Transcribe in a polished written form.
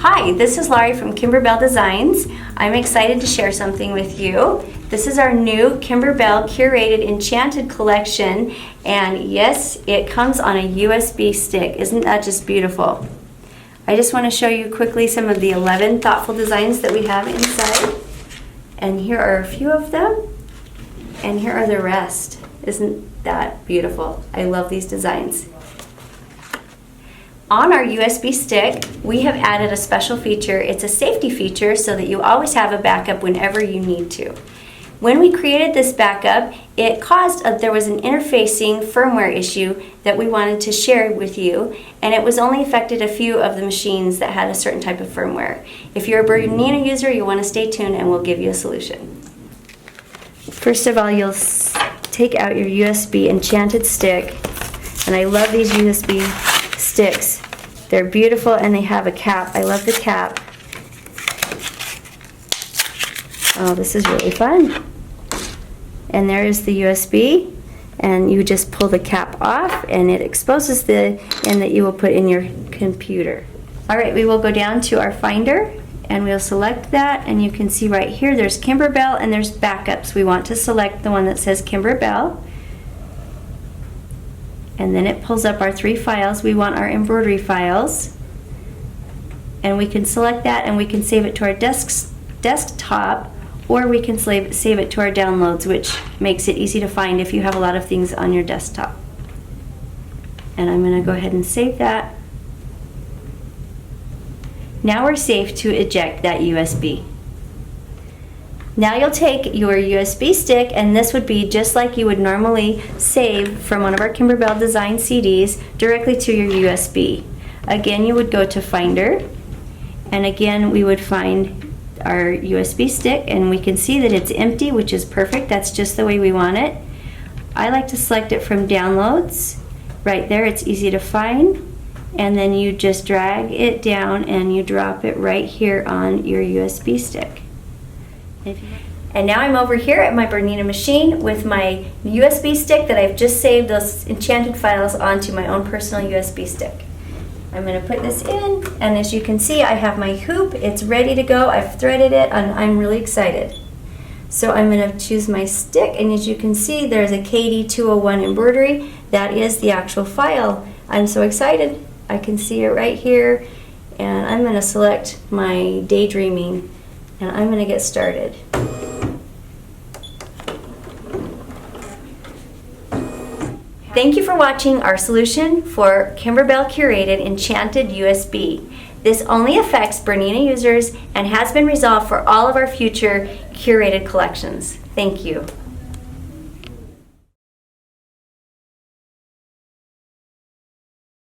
Hi, this is Laurie from Kimberbell Designs. I'm excited to share something with you. This is our new Kimberbell Curated Enchanted collection, and yes, it comes on a USB stick. Isn't that just beautiful? I just want to show you quickly some of the 11 thoughtful designs that we have inside. And here are a few of them, and here are the rest. Isn't that beautiful? I love these designs. On our USB stick, we have added a special feature. It's a safety feature so that you always have a backup whenever you need to. When we created this backup, it caused there was an interfacing firmware issue that we wanted to share with you, and it was only affected a few of the machines that had a certain type of firmware. If you're a Bernina user, you want to stay tuned and we'll give you a solution. First of all, you'll take out your USB Enchanted stick, and I love these USB sticks. They're beautiful and they have a cap. I love the cap. Oh, this is really fun. And there is the USB, and you just pull the cap off and it exposes the end that you will put in your computer. Alright, we will go down to our Finder and we'll select that, and you can see right here there's Kimberbell and there's backups. We want to select the one that says Kimberbell. And then it pulls up our 3 files. We want our embroidery files. And we can select that and we can save it to our desktop, or we can save it to our downloads, which makes it easy to find if you have a lot of things on your desktop. And I'm going to go ahead and save that. Now we're safe to eject that USB. Now you'll take your USB stick, and this would be just like you would normally save from one of our Kimberbell Design CDs directly to your USB. Again, you would go to Finder, and again we would find our USB stick, and we can see that it's empty, which is perfect. That's just the way we want it. I like to select it from Downloads. Right there, it's easy to find, and then you just drag it down and you drop it right here on your USB stick. And now I'm over here at my Bernina Machine with my USB stick that I've just saved those enchanted files onto my own personal USB stick. I'm going to put this in, and as you can see, I have my hoop. It's ready to go. I've threaded it and I'm really excited. So I'm going to choose my stick, and as you can see there's a KD201 embroidery. That is the actual file. I'm so excited. I can see it right here, and I'm going to select my Daydreaming, and I'm going to get started. Thank you for watching our solution for Kimberbell Curated Enchanted USB. This only affects Bernina users and has been resolved for all of our future curated collections. Thank you.